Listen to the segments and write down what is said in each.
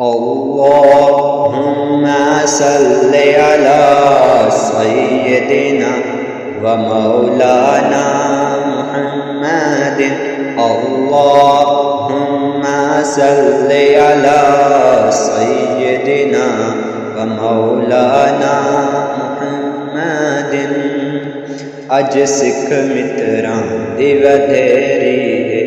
اللهم صل على سيدنا ومولانا محمد اللهم صل على سيدنا ومولانا محمد اج سکھ متراں دی ودھیری ہے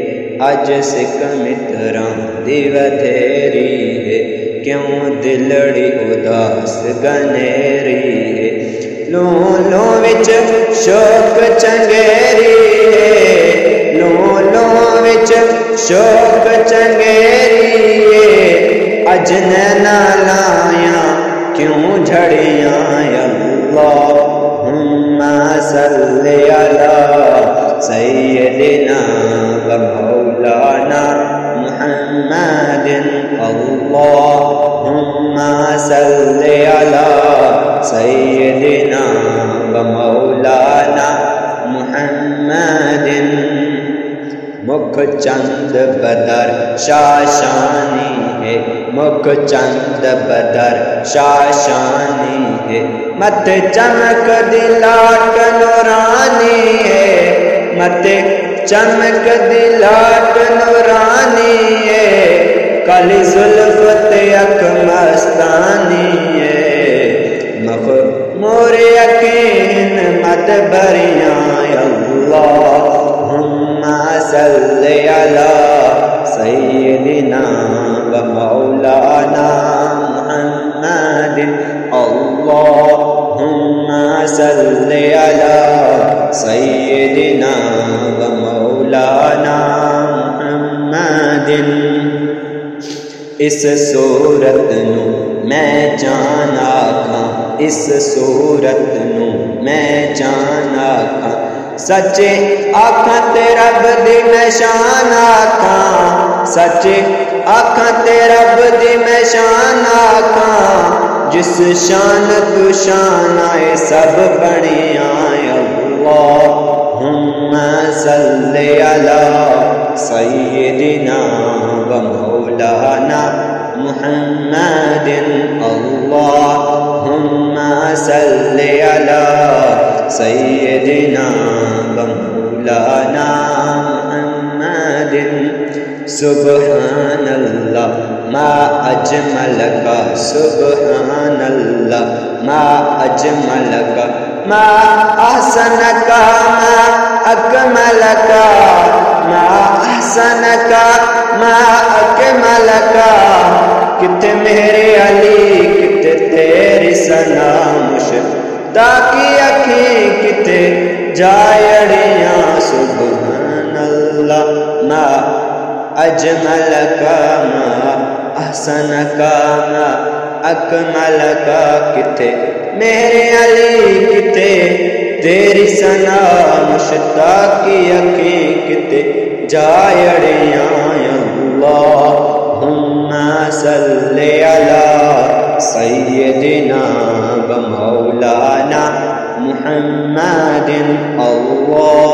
اج سکھ متراں دی ودھیری ہے کیوں دلڑی اداس گنیری ہے لوں لوں وچ شوق چنگیری ہے لوں لوں وچ شوق چنگیری ہے اج نینا لایا کیوں جھڑیاں اللہم صلی علی سیدنا و مولانا محمد اللہم صلی علی سیدنا و مولانا محمد مکھ چند بدر شاشانی ہے مکھ چند بدر شاشانی ہے مت چمک دلاٹ نورانی ہے مت چمک دلاٹ نورانی ہے کلی زلفت یک مستانی ہے مخمور یقین مت بریاں اللہم صلی علی سیدنا و مولانا محمد اللہم صلی علی سیدنا و مولانا محمد اس صورت نو میں جان آکھاں اس صورت نو میں جان آکھاں سچے آکھاں تے رب دی میں شان آکھاں سچے آکھاں تے رب دی میں شان آکھاں جس شان تو شان آئے سب بنیاں اللہم صلی علی سیدنا و مولانا محمد اللہم صلی علی سیدنا و مولانا محمد سبحان اللہ ما اجمل کا سبحان اللہ ما اجمل کا ما احسن کا ما اکمل کا ما احسن کا ما اکمل کا کتے میرے علی کتے تیری ثنا مشتاق کی اکھیں کتے جائڑیاں سبحان اللہ ما اجمل کا ما احسن کا ما اکمل کا کتے میرے علی کتے تیری ثنا مشتاق کی اکھیں کتے جائڑیاں اللہم صلی علی سیدنا و مولانا محمد اللہ